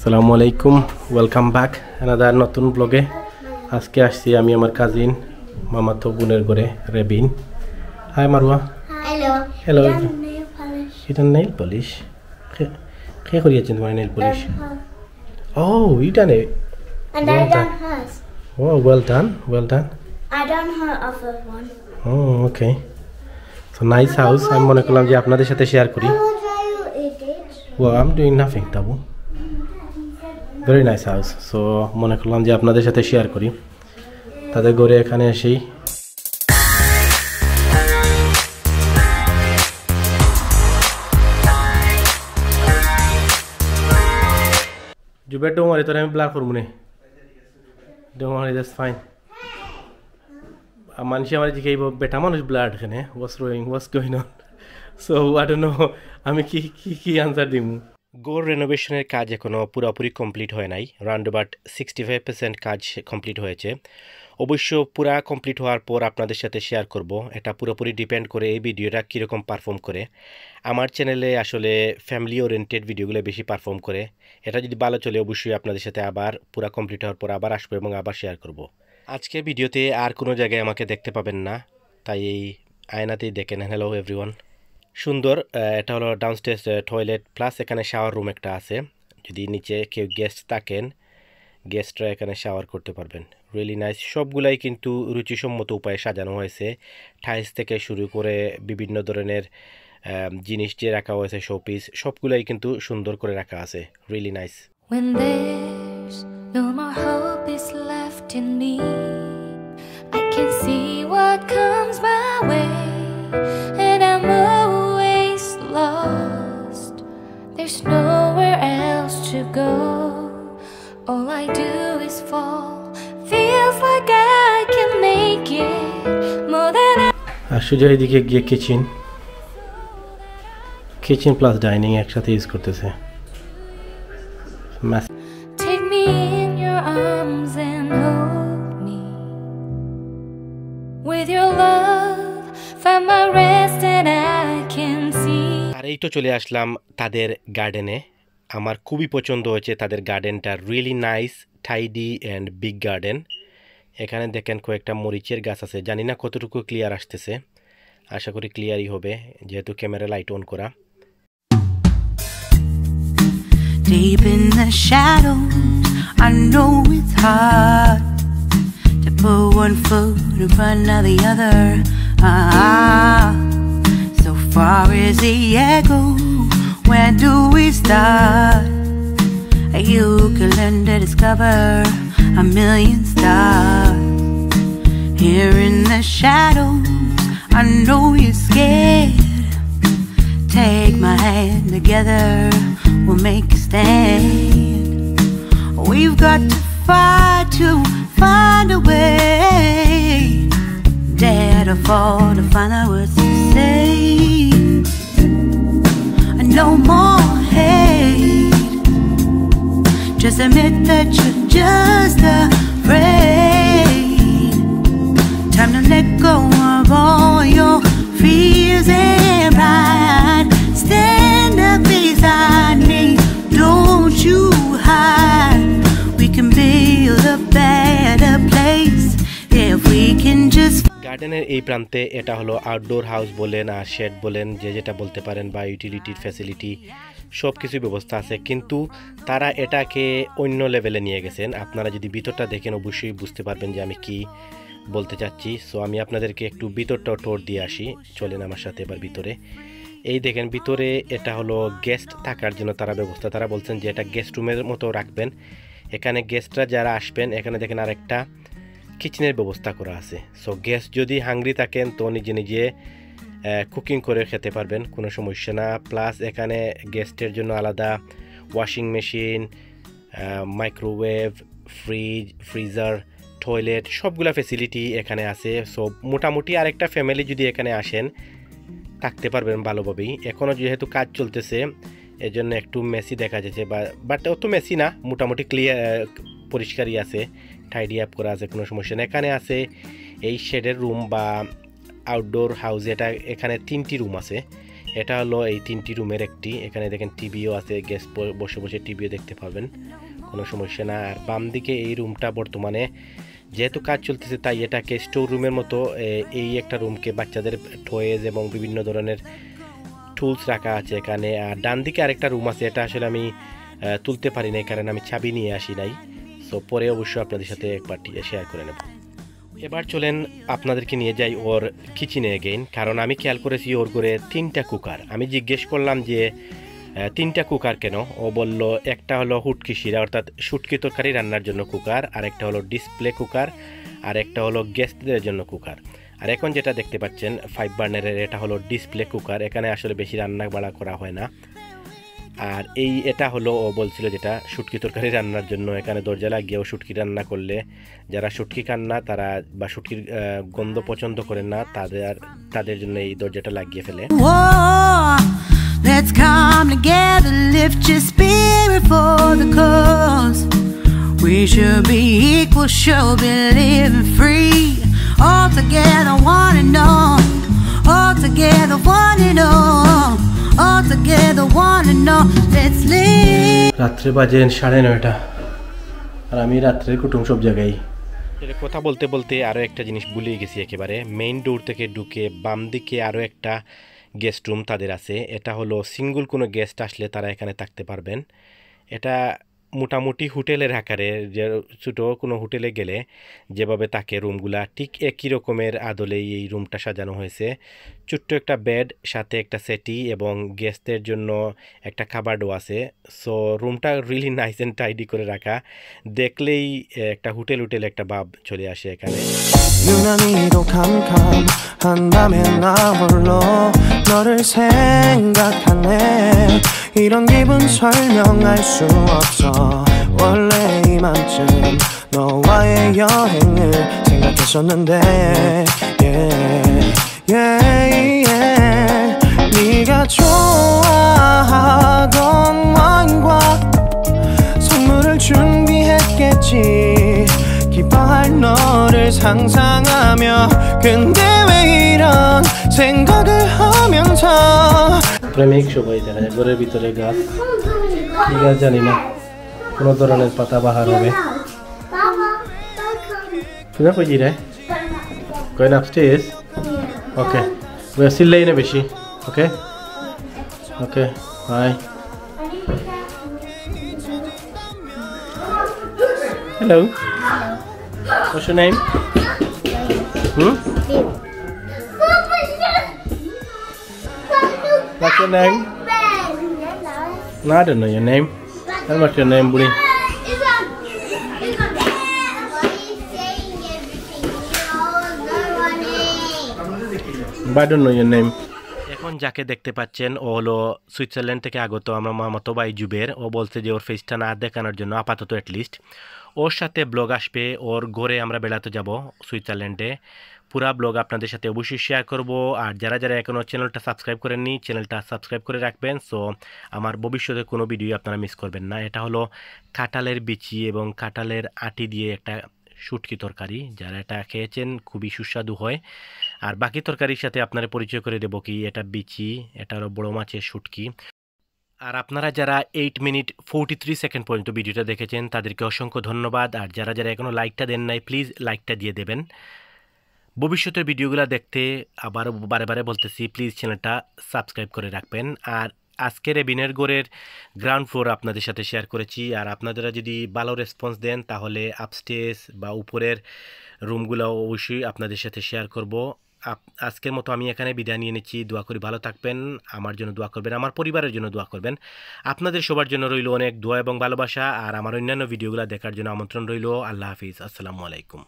আসসালামু আলাইকুম, welcome back another নতুন ব্লগে। আজকে আসছি আমি আমার কাজিন মামাতো বোনের ঘরে রেবিন। Hi Marwa. Hello. Hello. Nail polish. এটা নেইল পলিশ। কে করিয়েছেন তোমার নেইল পলিশ? ও এটা নেই। And I done hers. ও well done, well done. I done her other one. ও ওকে, সো নাইস হাউস। আমি মনে করলাম যে আপনাদের সাথে শেয়ার করি। How would you eat it? Oh I am doing nothing তাবু। Very nice house. সো মনে করলাম যে আপনাদের সাথে শেয়ার করি। তাদের ঘরে এখানে এসেই Jubair, don't worry, I'm black for money. Don't worry, that's fine. মানুষ আমার জিজ্ঞাসা বেটা মানুষ ব্লাড এখানে what's going on? So I don't know আমি কি আনসার দিব। গোর রেনোভেশনের কাজ এখনও পুরোপুরি কমপ্লিট হয় নাই, রাউন্ড অ্যাবাউট 65% কাজ কমপ্লিট হয়েছে। অবশ্য পুরা কমপ্লিট হওয়ার পর আপনাদের সাথে শেয়ার করব। এটা পুরোপুরি ডিপেন্ড করে এই ভিডিওটা কীরকম পারফর্ম করে। আমার চ্যানেলে আসলে ফ্যামিলি ওরিয়েন্টেড ভিডিওগুলো বেশি পারফর্ম করে। এটা যদি ভালো চলে অবশ্যই আপনাদের সাথে আবার পুরা কমপ্লিট হওয়ার পর আবার আসবো এবং আবার শেয়ার করব। আজকের ভিডিওতে আর কোনো জায়গায় আমাকে দেখতে পাবেন না, তাই এই আয়নাতেই দেখেন। Hello everyone. সুন্দর, এটা হলো ডাউনস্টেয়ার্স টয়লেট প্লাস এখানে শাওয়ার রুম একটা আছে। যদি নিচে কেউ গেস্ট থাকেন, গেস্টরা এখানে শাওয়ার করতে পারবেন। Really nice. সবগুলাই কিন্তু রুচিসম্মত উপায়ে সাজানো হয়েছে। টাইলস থেকে শুরু করে বিভিন্ন ধরনের জিনিস যে রাখা হয়েছে, শোপিস, সবগুলাই কিন্তু সুন্দর করে রাখা আছে। Really nice. When there's no more hope is left in me, I can see what comes my way, and I'm always lost. There's nowhere else to go. All I do is fall. Feels like I can make it more than আর সুজা এদিকে গিয়ে kitchen plus dining একসাথে use করতেছে। Take me in your arms and hold me. With your love, find my rest and I can see. আর এই তো চলে আসলাম তাদের গার্ডেনে। আমার খুবই পছন্দ হয়েছে তাদের গার্ডেনটা। Really nice, tidy and big garden. এখানে দেখেন কয়েকটা মরিচের গাছ আছে। জানি না কতটুকু ক্লিয়ার আসতেছে, আশা করি ক্লিয়ারই হবে যেহেতু ক্যামেরা লাইট অন করা। Deep in the shadows, I know it's hard to put one foot in front of the other. So far as the echo, where do we start? You can learn to discover a million stars. Here in the shadows, I know you're scared. Take my hand together, we'll make a stand. We've got to fight to find a way. Dare to fall to find out what to say. No more hate. Just admit that you're just afraid. Time to let go of all your fears and pride. Stand up beside me, don't you hide. We can build a better place if we can just. গার্ডেনের এই প্রান্তে এটা হলো outdoor house বলেন আর shade বলেন, যে যেটা বলতে পারেন, বা ইউটিলিটির ফ্যাসিলিটি সব কিছুর ব্যবস্থা আছে। কিন্তু তারা এটাকে অন্য লেভেলে নিয়ে গেছেন। আপনারা যদি ভিতরটা দেখেন অবশ্যই বুঝতে পারবেন যে আমি কি বলতে চাচ্ছি। সো আমি আপনাদেরকে একটু ভিতরটাও টোর দিয়ে আসি। চলেন আমার সাথে এবার ভিতরে। এই দেখেন ভিতরে এটা হলো গেস্ট থাকার জন্য তারা ব্যবস্থা। তারা বলছেন যে এটা গেস্ট রুমের মতো রাখবেন। এখানে গেস্টরা যারা আসবেন, এখানে দেখেন আর একটা কিচেনের ব্যবস্থা করা আছে। সো গেস্ট যদি হাংরি থাকেন তো নিজে নিজে কুকিং করে খেতে পারবেন, কোনো সমস্যা না। প্লাস এখানে গেস্টের জন্য আলাদা washing machine, microwave, freezer, toilet, সবগুলা ফ্যাসিলিটি এখানে আছে। সো মোটামুটি আরেকটা ফ্যামিলি যদি এখানে আসেন থাকতে পারবেন ভালোভাবেই। এখনও যেহেতু কাজ চলতেছে এজন্য একটু মেসি দেখা যাচ্ছে, বাট অত মেসি না, মোটামুটি ক্লিয়ার পরিষ্কারই আছে, টাইডি আপ করা আছে, কোনো সমস্যা নেই। এখানে আছে এই শেডের রুম বা আউটডোর হাউস, এটা এখানে 3টি রুম আছে। এটা হলো এই 3টি রুমের একটি। এখানে দেখেন টিভিও আছে, গেস্ট বসে বসে টিভিও দেখতে পারবেন, কোনো সমস্যা না। আর বাম দিকে এই রুমটা বর্তমানে যেহেতু কাজ চলতেছে তাই এটাকে স্টোর রুমের মতো এই একটা রুমকে বাচ্চাদের টয়েজ এবং বিভিন্ন ধরনের টুলস রাখা আছে এখানে। আর ডান দিকে আরেকটা রুম আছে, এটা আসলে আমি তুলতে পারি নাই কারণ আমি চাবি নিয়ে আসি নাই। সো পরে অবশ্যই আপনাদের সাথে একবার শেয়ার করে নেব। এবার চলেন আপনাদেরকে নিয়ে যাই ওর কিচেনে এগেইন, কারণ আমি খেয়াল করেছি ওর করে 3টা কুকার। আমি জিজ্ঞেস করলাম যে 3টা কুকার কেন? ও বলল একটা হলো হুটকি শিরা অর্থাৎ শুটকি তরকারি রান্নার জন্য কুকার, আর একটা হলো ডিসপ্লে কুকার, আর একটা হলো গেস্টদের জন্য কুকার। আর এখন যেটা দেখতে পাচ্ছেন 5 বার্নারের, এটা হলো ডিসপ্লে কুকার। এখানে আসলে বেশি রান্না বাড়া করা হয় না। আর এটা হলো ও বলছিল যেটা শুটকি তরকারি রান্নার জন্য। এখানে দরজা লাগিয়েও শুটকি রান্না করলে যারা শুটকি খান না তারা বা শুটকির গন্ধ পছন্দ করেন না তাদের জন্য এই দরজাটা লাগিয়ে ফেলে। Let's come together, lift your spirit for the cause. We should be equal, should be living free. All together, one and all. All together, one and all. All together, one and all. Let's live. রাত্রে বাজে 9:30 আর আমি রাত্রে কুটুম সব জায়গায়। কথা বলতে বলতে আরও একটা জিনিস ভুলে গেছি একেবারে। মেইন ডোর থেকে ঢুকে বাম দিকে আরও একটা গেস্ট রুম তাদের আছে। এটা হলো সিঙ্গল কোনো গেস্ট আসলে তারা এখানে থাকতে পারবেন। এটা মোটামুটি হোটেলের আকারে, যে ছোটো কোনো হোটেলে গেলে যেভাবে থাকে রুমগুলা ঠিক একই রকমের আদলেই এই রুমটা সাজানো হয়েছে। ছোট্ট একটা বেড, সাথে একটা সেটি এবং গেস্টদের জন্য একটা খাবারও আছে। সো রুমটা রিয়েলি নাইস অ্যান্ড টাইডি করে রাখা, দেখলেই একটা হোটেল একটা ভাব চলে আসে এখানে। 유난히도 캄캄한다면 나 홀로 너를 생각하네. 이런 기분 설명할 수 없어. 원래 이맘쯤 너와의 여행을 생각했었는데 yeah, yeah, yeah. 네가 좋아하던 와인과 선물을 준비했겠지. 기뻐할 너를 상상하며 근데 왜 이런 생각을 하면서 প্রেমিক সবাই দেখা যায় ঘরের ভিতরে গাছ, কি গাছ জানি না, কোনো ধরনের পাতা বাহার হবে। শুনে কই রে going upstairs? Okay, we're still laying a beshi. Okay, okay, bye. Hello. What's your name? What's your name? No, I don't know your name. Tell me what's your name, buddy. But I don't know your name. এখন যাকে দেখতে পাচ্ছেন ও হলো Switzerland থেকে আগত আমার মামাতো ভাই জুবের। ও বলছে যে ওর ফেসটা না দেখানোর জন্য আপাতত অ্যাটলিস্ট ওর সাথে ব্লগ আসবে, ওর ঘরে আমরা বেড়াতে যাব সুইজারল্যান্ডে। পুরা ব্লগ আপনাদের সাথে অবশ্যই শেয়ার করব। আর যারা যারা এখনও চ্যানেলটা সাবস্ক্রাইব করেননি চ্যানেলটা সাবস্ক্রাইব করে রাখবেন, সো আমার ভবিষ্যতে কোনো ভিডিও আপনারা মিস করবেন না। এটা হলো কাঁঠালের বিচি এবং কাঁঠালের আটি দিয়ে একটা শুটকি তরকারি, যারা এটা খেয়েছেন খুবই সুস্বাদু হয়। আর বাকি তরকারির সাথে আপনারা পরিচয় করে দেবো কি এটা বিচি, এটা হলো বড়ো মাছের শুটকি। আর আপনারা যারা 8 মিনিট 43 সেকেন্ড পর্যন্ত ভিডিওটা দেখেছেন তাদেরকে অসংখ্য ধন্যবাদ। আর যারা যারা এখনও লাইকটা দেন নাই প্লিজ লাইকটা দিয়ে দেবেন। ভবিষ্যতের ভিডিওগুলো দেখতে আবার বারে বারে বলতেছি প্লিজ চ্যানেলটা সাবস্ক্রাইব করে রাখবেন। আর আজকের এবিনের গোরের গ্রাউন্ড ফ্লোর আপনাদের সাথে শেয়ার করেছি। আর আপনারা যদি ভালো রেসপন্স দেন তাহলে আপস্টেজ বা উপরের রুমগুলো অবশ্যই আপনাদের সাথে শেয়ার করব। আজকের মতো আমি এখানে বিদায় নিয়ে নিচ্ছি। দোয়া করি ভালো থাকবেন, আমার জন্য দোয়া করবেন, আমার পরিবারের জন্য দোয়া করবেন। আপনাদের সবার জন্য রইল অনেক দোয়া এবং ভালোবাসা। আর আমার অন্যান্য ভিডিওগুলো দেখার জন্য আমন্ত্রণ রইল। আল্লাহ হাফিজ, আসসালামু আলাইকুম।